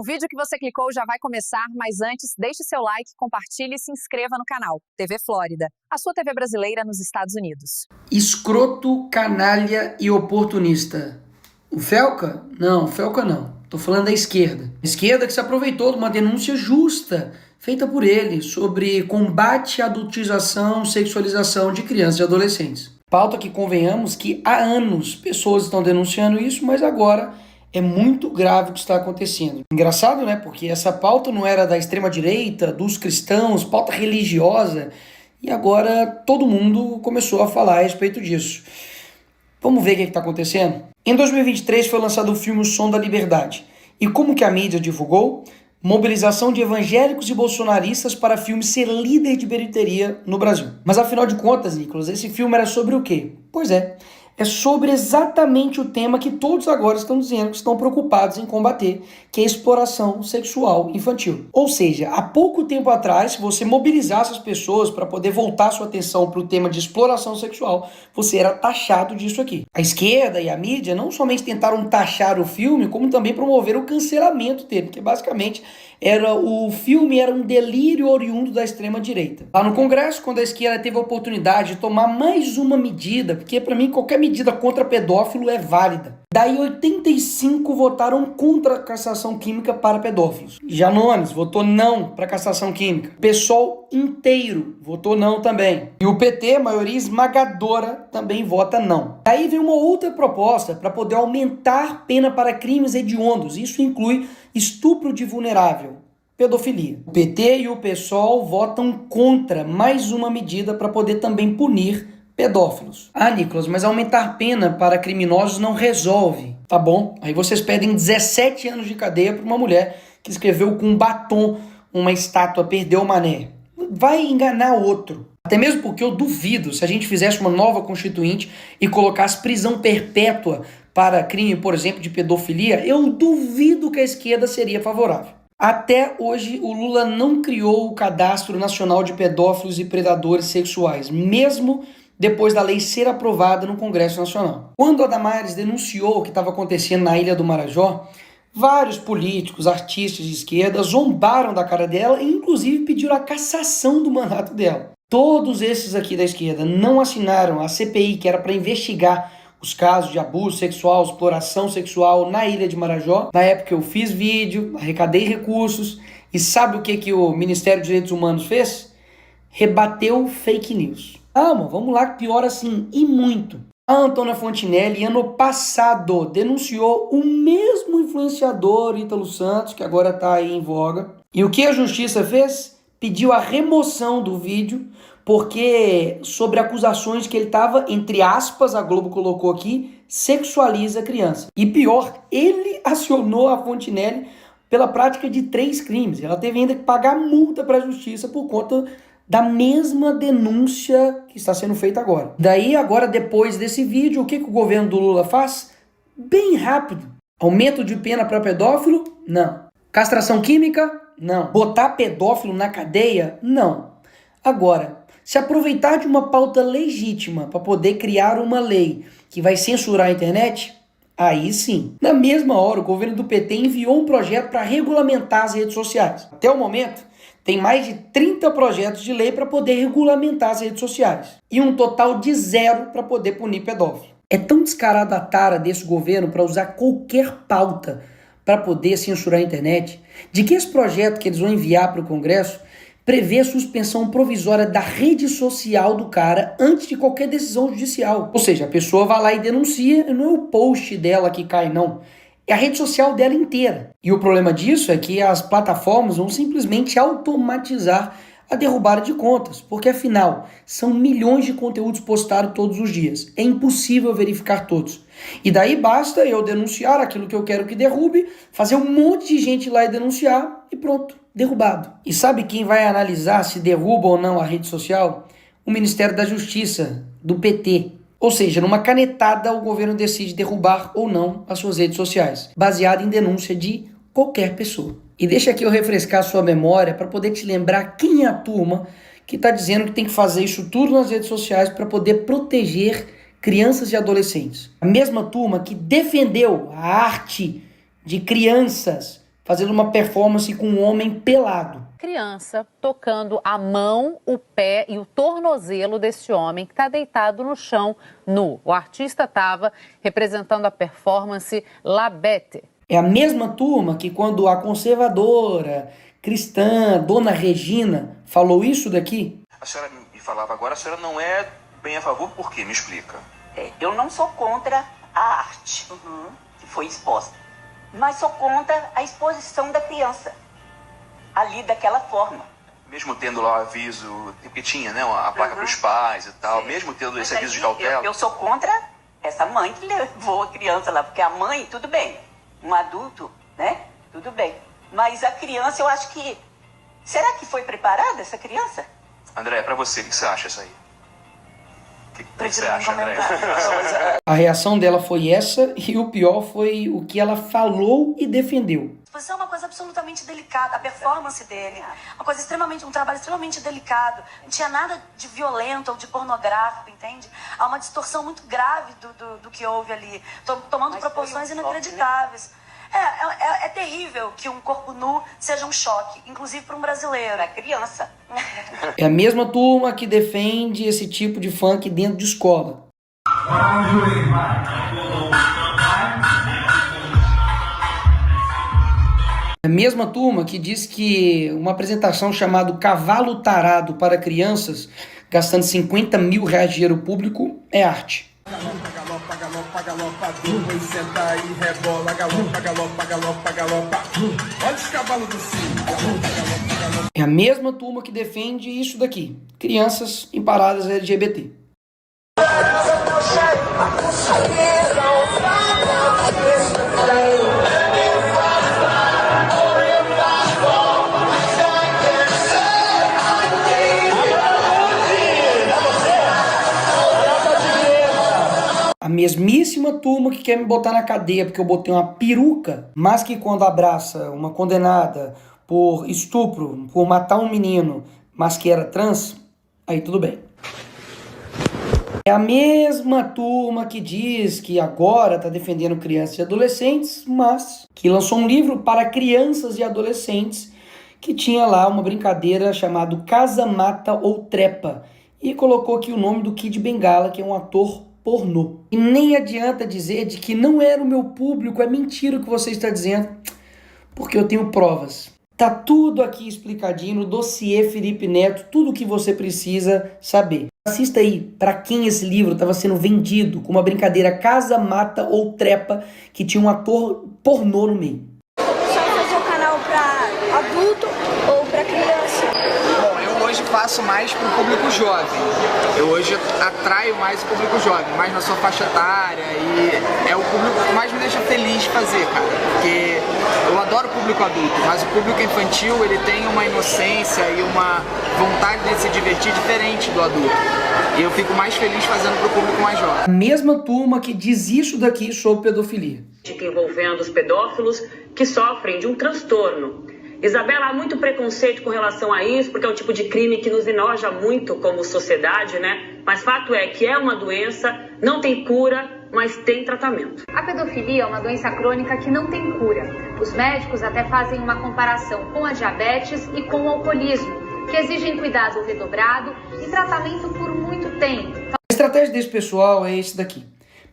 O vídeo que você clicou já vai começar, mas antes, deixe seu like, compartilhe e se inscreva no canal TV Flórida, a sua TV brasileira nos Estados Unidos. Escroto, canalha e oportunista. O Felca? Não, o Felca não. Tô falando da esquerda. A esquerda que se aproveitou de uma denúncia justa feita por ele sobre combate à adultização, sexualização de crianças e adolescentes. Pauta que, convenhamos, que há anos pessoas estão denunciando isso, mas agora é muito grave o que está acontecendo. Engraçado, né? Porque essa pauta não era da extrema-direita, dos cristãos, pauta religiosa, e agora todo mundo começou a falar a respeito disso. Vamos ver o que está acontecendo? Em 2023 foi lançado o filme O Som da Liberdade. E como que a mídia divulgou? Mobilização de evangélicos e bolsonaristas para filme ser líder de bilheteria no Brasil. Mas afinal de contas, Nicolas, esse filme era sobre o quê? Pois é sobre exatamente o tema que todos agora estão dizendo que estão preocupados em combater, que é a exploração sexual infantil. Ou seja, há pouco tempo atrás, se você mobilizasse as pessoas para poder voltar sua atenção para o tema de exploração sexual, você era taxado disso aqui. A esquerda e a mídia não somente tentaram taxar o filme, como também promoveram o cancelamento dele, porque basicamente o filme era um delírio oriundo da extrema-direita. Lá no Congresso, quando a esquerda teve a oportunidade de tomar mais uma medida, porque para mim qualquer medida contra pedófilo é válida. Daí 85 votaram contra a castração química para pedófilos. Janones votou não para a castração química. O PSOL inteiro votou não também. E o PT, maioria esmagadora, também vota não. Daí vem uma outra proposta para poder aumentar pena para crimes hediondos. Isso inclui estupro de vulnerável, pedofilia. O PT e o PSOL votam contra mais uma medida para poder também punir pedófilos. Ah, Nicolas, mas aumentar pena para criminosos não resolve. Tá bom, aí vocês pedem 17 anos de cadeia para uma mulher que escreveu com batom uma estátua Perdeu o Mané. Vai enganar outro. Até mesmo porque eu duvido, se a gente fizesse uma nova constituinte e colocasse prisão perpétua para crime, por exemplo, de pedofilia, eu duvido que a esquerda seria favorável. Até hoje, o Lula não criou o Cadastro Nacional de Pedófilos e Predadores Sexuais, mesmo depois da lei ser aprovada no Congresso Nacional. Quando a Damares denunciou o que estava acontecendo na Ilha do Marajó, vários políticos, artistas de esquerda zombaram da cara dela e inclusive pediram a cassação do mandato dela. Todos esses aqui da esquerda não assinaram a CPI, que era para investigar os casos de abuso sexual, exploração sexual na Ilha de Marajó. Na época eu fiz vídeo, arrecadei recursos e sabe o que o Ministério dos Direitos Humanos fez? Rebateu fake news. Calma, vamos lá, que pior assim, e muito. A Antônia Fontinelli, ano passado, denunciou o mesmo influenciador Ítalo Santos, que agora está aí em voga. E o que a justiça fez? Pediu a remoção do vídeo, porque sobre acusações que ele estava, entre aspas, a Globo colocou aqui, sexualiza a criança. E pior, ele acionou a Fontinelli pela prática de 3 crimes. Ela teve ainda que pagar multa para a justiça por conta da mesma denúncia que está sendo feita agora. Daí, agora, depois desse vídeo, o que o governo do Lula faz? Bem rápido. Aumento de pena para pedófilo? Não. Castração química? Não. Botar pedófilo na cadeia? Não. Agora, se aproveitar de uma pauta legítima para poder criar uma lei que vai censurar a internet, aí sim. Na mesma hora, o governo do PT enviou um projeto para regulamentar as redes sociais. Até o momento, tem mais de 30 projetos de lei para poder regulamentar as redes sociais. E um total de 0 para poder punir pedófilo. É tão descarada a tara desse governo para usar qualquer pauta para poder censurar a internet, de que esse projeto que eles vão enviar para o Congresso prevê a suspensão provisória da rede social do cara antes de qualquer decisão judicial. Ou seja, a pessoa vai lá e denuncia, e não é o post dela que cai, não. É a rede social dela inteira. E o problema disso é que as plataformas vão simplesmente automatizar a derrubada de contas, porque afinal, são milhões de conteúdos postados todos os dias. É impossível verificar todos. E daí basta eu denunciar aquilo que eu quero que derrube, fazer um monte de gente ir lá e denunciar e pronto, derrubado. E sabe quem vai analisar se derruba ou não a rede social? O Ministério da Justiça, do PT. Ou seja, numa canetada o governo decide derrubar ou não as suas redes sociais, baseado em denúncia de qualquer pessoa. E deixa aqui eu refrescar a sua memória para poder te lembrar quem é a turma que está dizendo que tem que fazer isso tudo nas redes sociais para poder proteger crianças e adolescentes. A mesma turma que defendeu a arte de crianças fazendo uma performance com um homem pelado. Criança tocando a mão, o pé e o tornozelo desse homem que está deitado no chão nu. O artista estava representando a performance La Bête. É a mesma turma que quando a conservadora, cristã, Dona Regina falou isso daqui. A senhora me falava agora, a senhora não é bem a favor, por quê? Me explica. Eu não sou contra a arte que foi exposta, mas sou contra a exposição da criança ali daquela forma. Mesmo tendo lá o aviso, porque tinha, né, a placa para os pais e tal, mesmo tendo esse aviso de cautela. Eu sou contra essa mãe que levou a criança lá, porque a mãe, tudo bem, um adulto, né, tudo bem. Mas a criança, eu acho que... Será que foi preparada essa criança? André, para você, o que você acha isso aí? O que você Prefiro acha, não André? A reação dela foi essa e o pior foi o que ela falou e defendeu. A exposição é uma coisa absolutamente delicada, a performance dele, um trabalho extremamente delicado. Não tinha nada de violento ou de pornográfico, entende? Há uma distorção muito grave do que houve ali, tomando proporções inacreditáveis. É terrível que um corpo nu seja um choque, inclusive para um brasileiro. Para criança. É a mesma turma que defende esse tipo de funk dentro de escola. É a mesma turma que diz que uma apresentação chamada Cavalo Tarado para crianças, gastando 50 mil reais de dinheiro público, é arte. Galopa, galopa, galopa, dois, senta e rebola, galopa, galopa, galopa, galopa. Olha os cavalos do circo, galopa, galopa, galopa. É a mesma turma que defende isso daqui, crianças em paradas LGBT. A mesmíssima turma que quer me botar na cadeia porque eu botei uma peruca, mas que quando abraça uma condenada por estupro, por matar um menino, mas que era trans, aí tudo bem. É a mesma turma que diz que agora está defendendo crianças e adolescentes, mas que lançou um livro para crianças e adolescentes que tinha lá uma brincadeira chamada Casa, Mata ou Trepa e colocou aqui o nome do Kid Bengala, que é um ator pornô. E nem adianta dizer de que não era o meu público, é mentira o que você está dizendo, porque eu tenho provas. Tá tudo aqui explicadinho no dossiê Felipe Neto, tudo o que você precisa saber. Assista aí para quem esse livro estava sendo vendido com uma brincadeira Casa, Mata ou Trepa que tinha um ator pornô no meio. Só fazer o canal para adulto ou para criança? Bom, eu hoje faço mais para o público jovem. Eu hoje atraio mais o público jovem, mais na sua faixa etária, e é o público que mais me deixa feliz fazer, cara. Porque eu adoro o público adulto, mas o público infantil, ele tem uma inocência e uma vontade de se divertir diferente do adulto. E eu fico mais feliz fazendo para o público mais jovem. A mesma turma que diz isso daqui sobre pedofilia. Envolvendo os pedófilos que sofrem de um transtorno. Isabela, há muito preconceito com relação a isso, porque é um tipo de crime que nos enoja muito como sociedade, né? Mas fato é que é uma doença, não tem cura, mas tem tratamento. A pedofilia é uma doença crônica que não tem cura. Os médicos até fazem uma comparação com a diabetes e com o alcoolismo, que exigem cuidado redobrado e tratamento por muito tempo. A estratégia desse pessoal é esse daqui.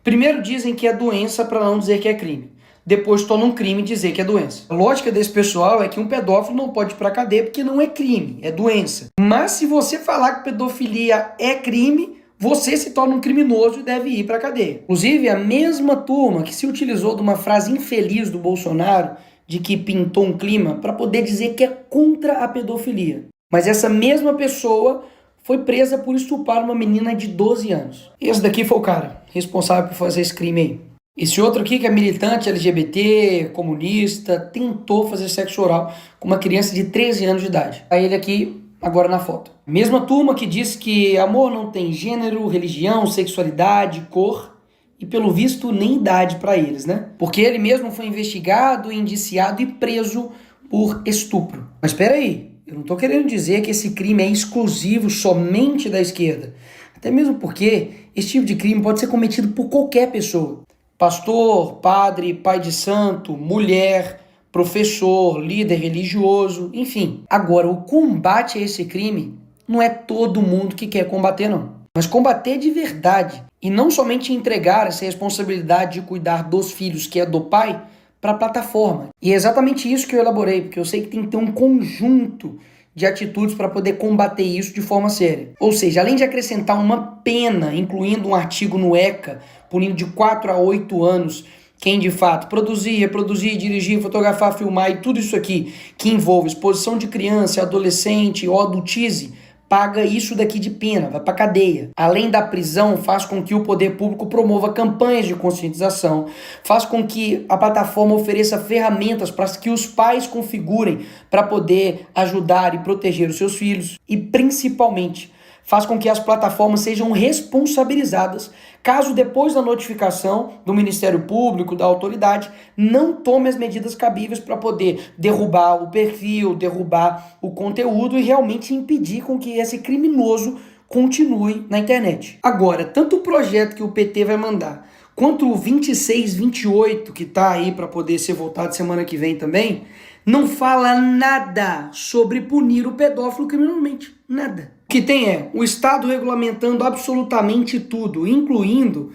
Primeiro dizem que é doença para não dizer que é crime. Depois tornam um crime dizer que é doença. A lógica desse pessoal é que um pedófilo não pode ir pra cadeia porque não é crime, é doença. Mas se você falar que pedofilia é crime, você se torna um criminoso e deve ir pra cadeia. Inclusive, a mesma turma que se utilizou de uma frase infeliz do Bolsonaro, de que pintou um clima, para poder dizer que é contra a pedofilia. Mas essa mesma pessoa foi presa por estuprar uma menina de 12 anos. Esse daqui foi o cara responsável por fazer esse crime aí. Esse outro aqui, que é militante LGBT, comunista, tentou fazer sexo oral com uma criança de 13 anos de idade. Aí ele aqui, agora na foto. Mesma turma que diz que amor não tem gênero, religião, sexualidade, cor e, pelo visto, nem idade para eles, né? Porque ele mesmo foi investigado, indiciado e preso por estupro. Mas espera aí, eu não tô querendo dizer que esse crime é exclusivo somente da esquerda. Até mesmo porque esse tipo de crime pode ser cometido por qualquer pessoa. Pastor, padre, pai de santo, mulher, professor, líder religioso, enfim. Agora, o combate a esse crime não é todo mundo que quer combater, não. Mas combater de verdade e não somente entregar essa responsabilidade de cuidar dos filhos, que é do pai, para a plataforma. E é exatamente isso que eu elaborei, porque eu sei que tem que ter um conjunto de atitudes para poder combater isso de forma séria. Ou seja, além de acrescentar uma pena, incluindo um artigo no ECA, punindo de 4 a 8 anos quem de fato produzir, reproduzir, dirigir, fotografar, filmar e tudo isso aqui que envolve exposição de criança, adolescente ou adultize, paga isso daqui de pena, vai para cadeia. Além da prisão, faz com que o poder público promova campanhas de conscientização, faz com que a plataforma ofereça ferramentas para que os pais configurem para poder ajudar e proteger os seus filhos e, principalmente, faz com que as plataformas sejam responsabilizadas caso depois da notificação do Ministério Público, da autoridade, não tome as medidas cabíveis para poder derrubar o perfil, derrubar o conteúdo e realmente impedir com que esse criminoso continue na internet. Agora, tanto o projeto que o PT vai mandar, quanto o 2628, que está aí para poder ser votado semana que vem também, não fala nada sobre punir o pedófilo criminalmente. Nada. O que tem é o Estado regulamentando absolutamente tudo, incluindo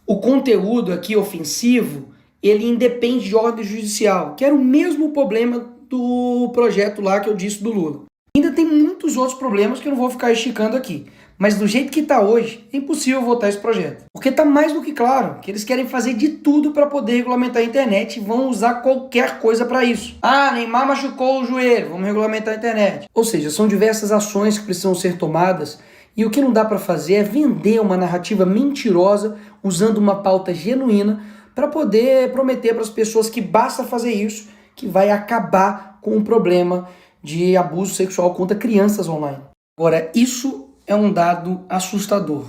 o conteúdo aqui ofensivo, ele independe de ordem judicial, que era o mesmo problema do projeto lá que eu disse do Lula. Ainda tem muitos outros problemas que eu não vou ficar esticando aqui. Mas do jeito que está hoje, é impossível votar esse projeto. Porque está mais do que claro que eles querem fazer de tudo para poder regulamentar a internet e vão usar qualquer coisa para isso. Ah, Neymar machucou o joelho, vamos regulamentar a internet. Ou seja, são diversas ações que precisam ser tomadas e o que não dá para fazer é vender uma narrativa mentirosa usando uma pauta genuína para poder prometer para as pessoas que basta fazer isso, que vai acabar com o problema de abuso sexual contra crianças online. Agora, isso é um dado assustador.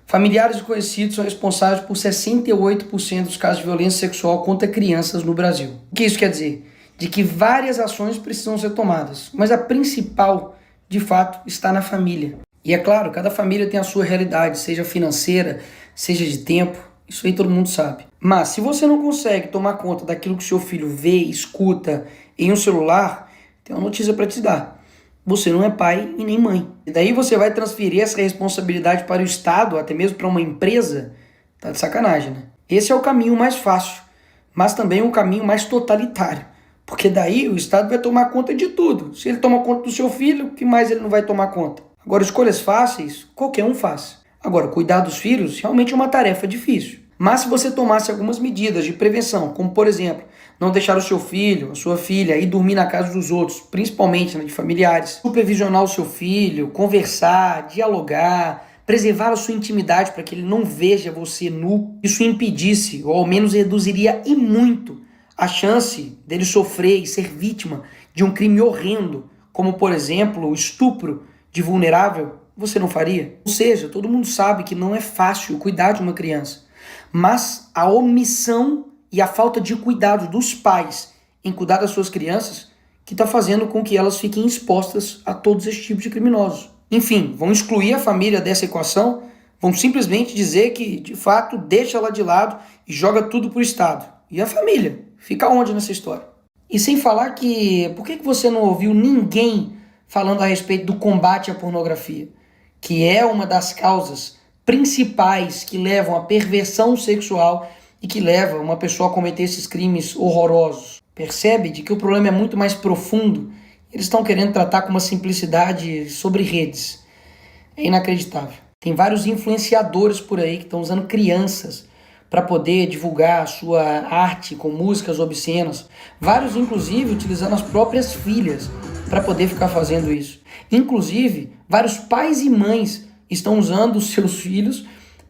Familiares e conhecidos são responsáveis por 68% dos casos de violência sexual contra crianças no Brasil. O que isso quer dizer? De que várias ações precisam ser tomadas, mas a principal, de fato, está na família. E é claro, cada família tem a sua realidade, seja financeira, seja de tempo, isso aí todo mundo sabe. Mas se você não consegue tomar conta daquilo que seu filho vê, escuta em um celular, tem uma notícia para te dar. Você não é pai e nem mãe. E daí você vai transferir essa responsabilidade para o Estado, até mesmo para uma empresa, tá de sacanagem, né? Esse é o caminho mais fácil, mas também o caminho mais totalitário. Porque daí o Estado vai tomar conta de tudo. Se ele toma conta do seu filho, o que mais ele não vai tomar conta? Agora, escolhas fáceis, qualquer um faz. Agora, cuidar dos filhos realmente é uma tarefa difícil. Mas se você tomasse algumas medidas de prevenção, como por exemplo, não deixar o seu filho, a sua filha ir dormir na casa dos outros, principalmente de familiares, supervisionar o seu filho, conversar, dialogar, preservar a sua intimidade para que ele não veja você nu, isso impedisse, ou ao menos reduziria e muito, a chance dele sofrer e ser vítima de um crime horrendo, como por exemplo o estupro de vulnerável, você não faria? Ou seja, todo mundo sabe que não é fácil cuidar de uma criança. Mas a omissão e a falta de cuidado dos pais em cuidar das suas crianças que está fazendo com que elas fiquem expostas a todos esses tipos de criminosos. Enfim, vão excluir a família dessa equação, vão simplesmente dizer que, de fato, deixa ela de lado e joga tudo para o Estado. E a família? Fica onde nessa história? E sem falar que, por que você não ouviu ninguém falando a respeito do combate à pornografia, que é uma das causas principais que levam à perversão sexual e que levam uma pessoa a cometer esses crimes horrorosos. Percebe de que o problema é muito mais profundo. Eles estão querendo tratar com uma simplicidade sobre redes. É inacreditável. Tem vários influenciadores por aí que estão usando crianças para poder divulgar a sua arte com músicas obscenas. Vários, inclusive, utilizando as próprias filhas para poder ficar fazendo isso. Inclusive, vários pais e mães estão usando os seus filhos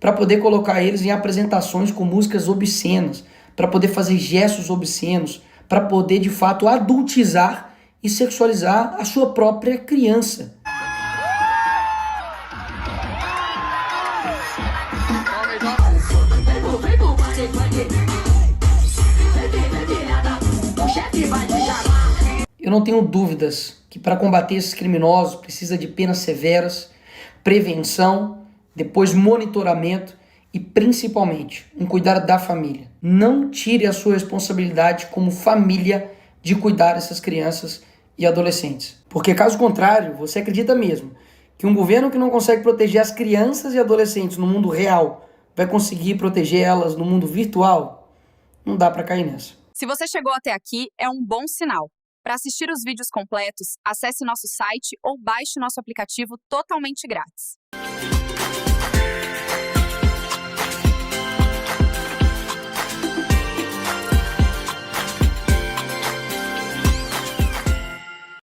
para poder colocar eles em apresentações com músicas obscenas, para poder fazer gestos obscenos, para poder, de fato, adultizar e sexualizar a sua própria criança. Eu não tenho dúvidas que para combater esses criminosos precisa de penas severas, prevenção, depois monitoramento e principalmente um cuidado da família. Não tire a sua responsabilidade como família de cuidar dessas crianças e adolescentes. Porque caso contrário, você acredita mesmo que um governo que não consegue proteger as crianças e adolescentes no mundo real vai conseguir proteger elas no mundo virtual? Não dá para cair nessa. Se você chegou até aqui, é um bom sinal. Para assistir os vídeos completos, acesse nosso site ou baixe nosso aplicativo totalmente grátis.